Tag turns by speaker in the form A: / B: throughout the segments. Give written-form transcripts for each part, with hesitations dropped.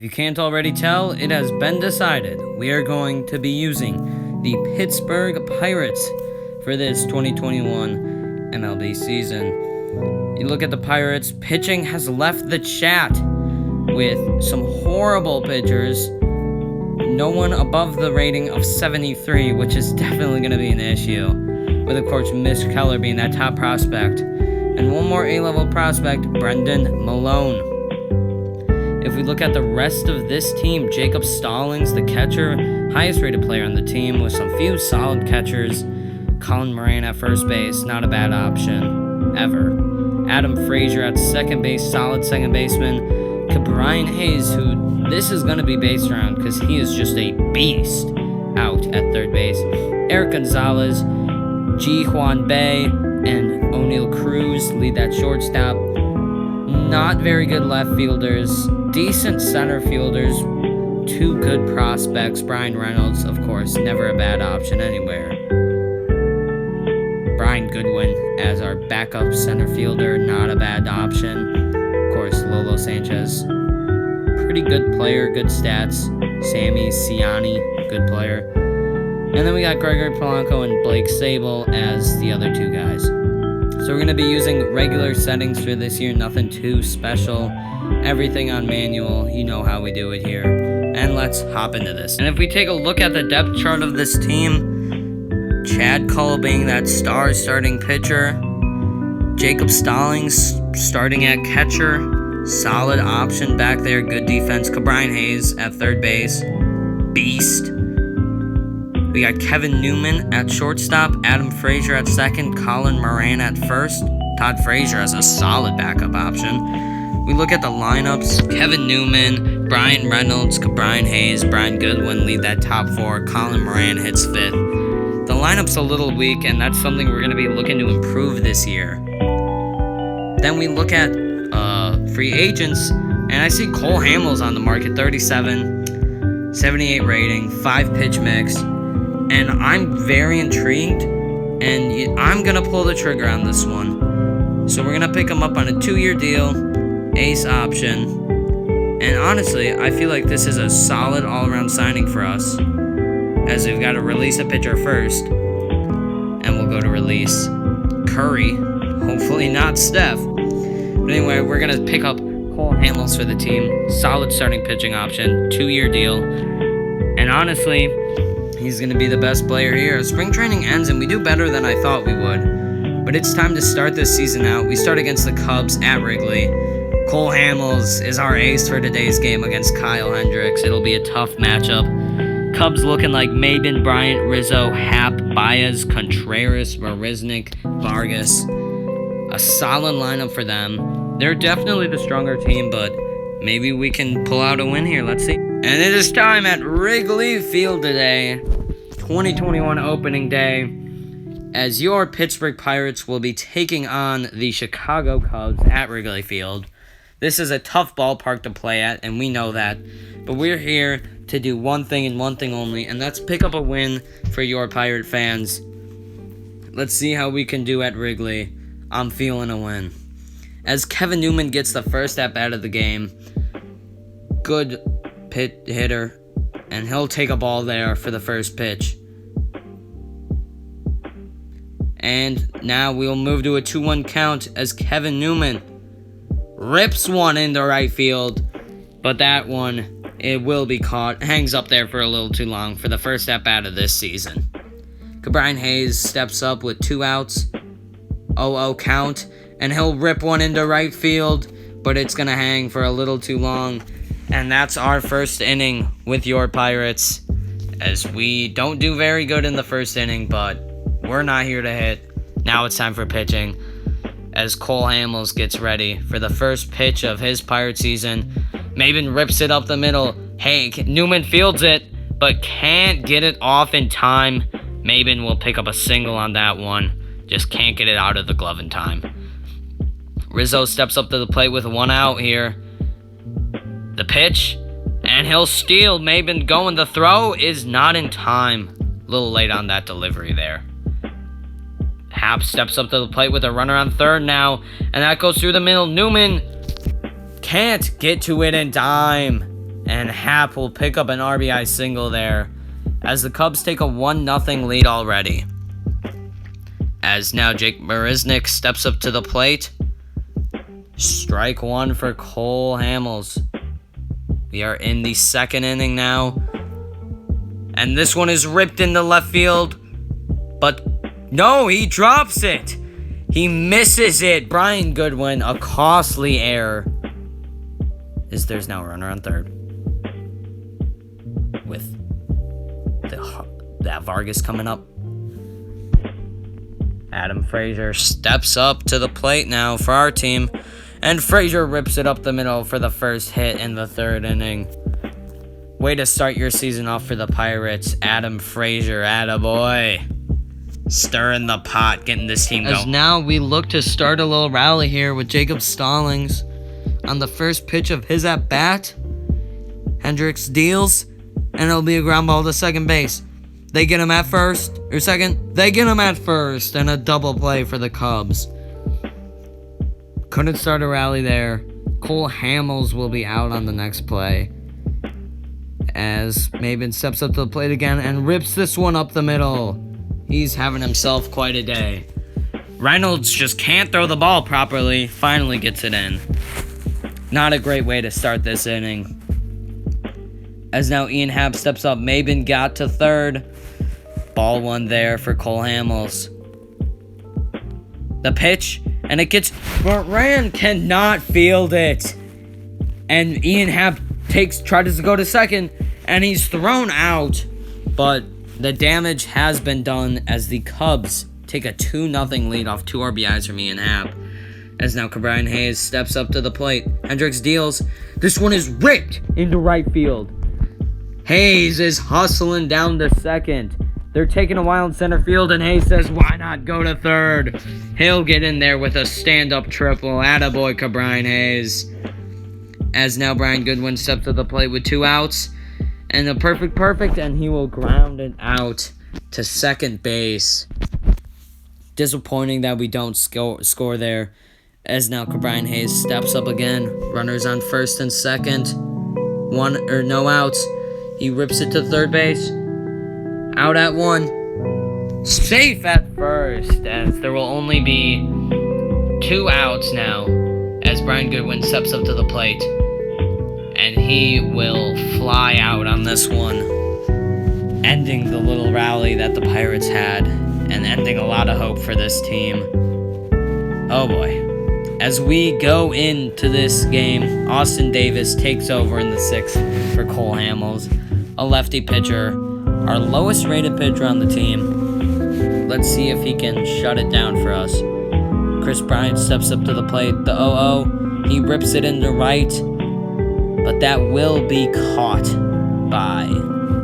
A: If you can't already tell, it has been decided we are going to be using the Pittsburgh Pirates for this 2021 MLB season. You look at the Pirates, pitching has left the chat with some horrible pitchers. No one above the rating of 73, which is definitely going to be an issue. With, of course, Mitch Keller being that top prospect. And one more A-level prospect, Brendan Malone. If we look at the rest of this team, Jacob Stallings, the catcher, highest rated player on the team with some few solid catchers. Colin Moran at first base, not a bad option, ever. Adam Frazier at second base, solid second baseman. Brian Hayes, who this is going to be based around because he is just a beast out at third base. Eric Gonzalez, Ji Hwan Bae, and O'Neal Cruz lead that shortstop. Not very good left fielders, decent center fielders, two good prospects. Brian Reynolds, of course, never a bad option anywhere. Brian Goodwin as our backup center fielder, not a bad option. Of course, Lolo Sanchez, pretty good player, good stats. Sammy Ciani, good player. And then we got Gregory Polanco and Blake Sable as the other two guys. So we're going to be using regular settings for this year, nothing too special. Everything on manual, you know how we do it here. And let's hop into this. And if we take a look at the depth chart of this team, Chad Cull being that star starting pitcher, Jacob Stallings starting at catcher, solid option back there, good defense. Brian Hayes at third base, beast. We got Kevin Newman at shortstop, Adam Frazier at second, Colin Moran at first. Todd Frazier as a solid backup option. We look at the lineups, Kevin Newman, Brian Reynolds, Brian Hayes, Brian Goodwin lead that top four, Colin Moran hits fifth. The lineup's a little weak, and that's something we're going to be looking to improve this year. Then we look at free agents, and I see Cole Hamels on the market, 37, 78 rating, 5 pitch mix. And I'm very intrigued, and I'm going to pull the trigger on this one. So we're going to pick him up on a 2-year deal, ace option. And honestly, I feel like this is a solid all-around signing for us, as we've got to release a pitcher first. And we'll go to release Curry, hopefully not Steph. But anyway, we're going to pick up Cole Hamels for the team. Solid starting pitching option, 2-year deal. And honestly, he's going to be the best player here. Spring training ends, and we do better than I thought we would. But it's time to start this season out. We start against the Cubs at Wrigley. Cole Hamels is our ace for today's game against Kyle Hendricks. It'll be a tough matchup. Cubs looking like Maben, Bryant, Rizzo, Happ, Baez, Contreras, Marisnik, Vargas. A solid lineup for them. They're definitely the stronger team, but maybe we can pull out a win here. Let's see. And it is time at Wrigley Field today, 2021 opening day, as your Pittsburgh Pirates will be taking on the Chicago Cubs at Wrigley Field. This is a tough ballpark to play at, and we know that, but we're here to do one thing and one thing only, and that's pick up a win for your Pirate fans. Let's see how we can do at Wrigley. I'm feeling a win. As Kevin Newman gets the first at-bat of the game, good pit hitter, and he'll take a ball there for the first pitch. And now we'll move to a 2-1 count as Kevin Newman rips one into right field, but that one, it will be caught, hangs up there for a little too long for the first at-bat of this season. Brian Hayes steps up with 2 outs, 0-0 count, and he'll rip one into right field, but it's going to hang for a little too long. And that's our first inning with your Pirates, as we don't do very good in the first inning, but we're not here to hit. Now it's time for pitching, as Cole Hamels gets ready for the first pitch of his Pirate season. Maben rips it up the middle. Hey, Newman fields it, but can't get it off in time. Maben will pick up a single on that one. Just can't get it out of the glove in time. Rizzo steps up to the plate with 1 out here. The pitch, and he'll steal. Maben going. The throw is not in time. A little late on that delivery there. Happ steps up to the plate with a runner on third now, and that goes through the middle. Newman can't get to it in time. And Happ will pick up an RBI single there as the Cubs take a 1-0 lead already. As now Jake Marisnick steps up to the plate. Strike one for Cole Hamels. We are in the second inning now. And this one is ripped into left field. But no, he drops it. He misses it. Brian Goodwin, a costly error. There's now a runner on third. With that Vargas coming up. Adam Frazier steps up to the plate now for our team. And Frazier rips it up the middle for the first hit in the third inning. Way to start your season off for the Pirates. Adam Frazier, attaboy. Stirring the pot, getting this team going. As now we look to start a little rally here with Jacob Stallings. On the first pitch of his at-bat, Hendricks deals, and it'll be a ground ball to second base. They get him at first, or second. They get him at first, and a double play for the Cubs. Couldn't start a rally there. Cole Hamels will be out on the next play. As Maben steps up to the plate again and rips this one up the middle. He's having himself quite a day. Reynolds just can't throw the ball properly. Finally gets it in. Not a great way to start this inning. As now Ian Happ steps up. Maben got to third. Ball one there for Cole Hamels. The pitch, and it gets... Moran cannot field it. And Ian Happ tries to go to second, and he's thrown out. But the damage has been done as the Cubs take a 2-0 lead off 2 RBIs from Ian Happ. As now Ke'Bryan Hayes steps up to the plate. Hendricks deals. This one is ripped into right field. Hayes is hustling down to second. They're taking a while in center field, and Hayes says, why not go to third? He'll get in there with a stand-up triple. Attaboy, Ke'Bryan Hayes. As now Brian Goodwin steps to the plate with 2 outs. And a perfect, and he will ground it out to second base. Disappointing that we don't score there. As now Ke'Bryan Hayes steps up again. Runners on first and second. No outs. He rips it to third base. Out at 1. Safe at first, as there will only be 2 outs now. As Brian Goodwin steps up to the plate. And he will fly out on this one, ending the little rally that the Pirates had, and ending a lot of hope for this team. Oh boy. As we go into this game, Austin Davis takes over in the 6th for Cole Hamels, a lefty pitcher, our lowest rated pitcher on the team. Let's see if he can shut it down for us. Chris Bryant steps up to the plate, the 0-0, he rips it into right, but that will be caught by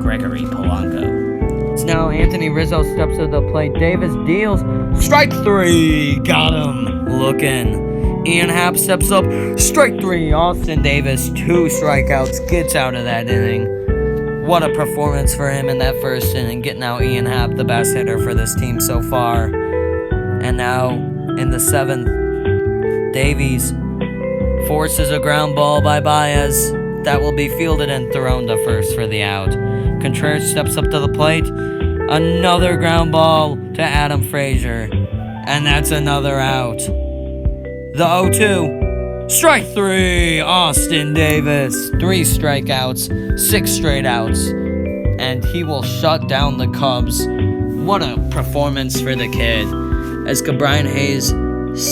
A: Gregory Polanco. It's now Anthony Rizzo steps to the plate. Davis deals. Strike 3. Got him. Looking. Ian Happ steps up. Strike 3. Austin Davis, 2 strikeouts. Gets out of that inning. What a performance for him in that first inning. Getting out Ian Happ, the best hitter for this team so far. And now in the 7th, Davies forces a ground ball by Baez. That will be fielded and thrown to first for the out. Contreras steps up to the plate. Another ground ball to Adam Frazier. And that's another out. The 0-2. Strike 3. Austin Davis. 3 strikeouts. 6 straight outs. And he will shut down the Cubs. What a performance for the kid. As Ke'Bryan Hayes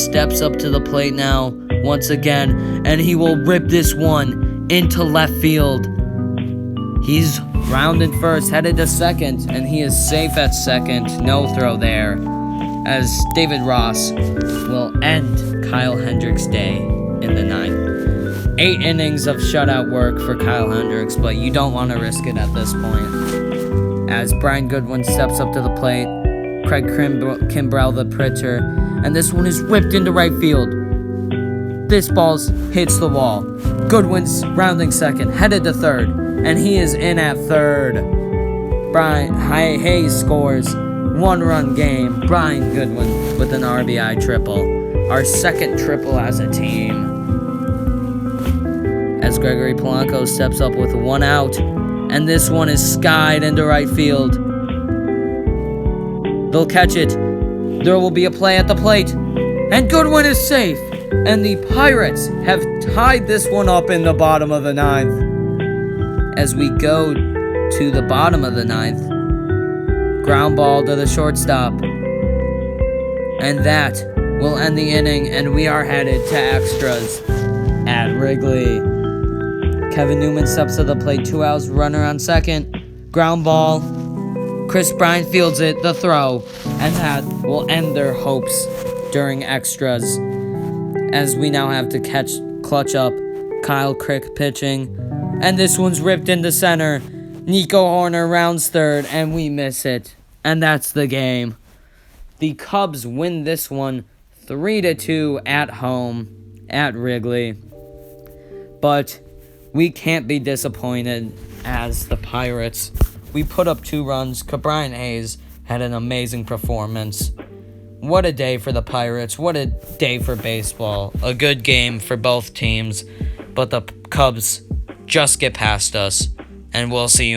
A: steps up to the plate now once again, and he will rip this one into left field. He's rounded first, headed to second, and he is safe at second. No throw there, as David Ross will end Kyle Hendricks' day in the 9th. 8 innings of shutout work for Kyle Hendricks, but you don't want to risk it at this point. As Brian Goodwin steps up to the plate, Craig Kimbrell, the pitcher, and this one is whipped into right field. This ball hits the wall. Goodwin's rounding second, headed to third, and he is in at third. Brian Hayes scores. 1-run game. Brian Goodwin with an RBI triple. Our second triple as a team. as Gregory Polanco steps up with 1 out, and this one is skied into right field. They'll catch it. There will be a play at the plate, and Goodwin is safe, and the Pirates have tied this one up in the bottom of the 9th. As we go to the bottom of the 9th, ground ball to the shortstop, and that will end the inning, and we are headed to extras at Wrigley. Kevin Newman steps to the plate, 2 outs, runner on second, ground ball. Chris Bryant fields it, the throw, and that will end their hopes during extras, as we now have to clutch up Kyle Crick pitching, and this one's ripped into center. Nico Horner rounds third, and we miss it, and that's the game. The Cubs win this one 3-2 at home at Wrigley, but we can't be disappointed as the Pirates. We put up 2 runs. Ke'Bryan Hayes had an amazing performance. What a day for the Pirates. What a day for baseball. A good game for both teams. But the Cubs just get past us. And we'll see you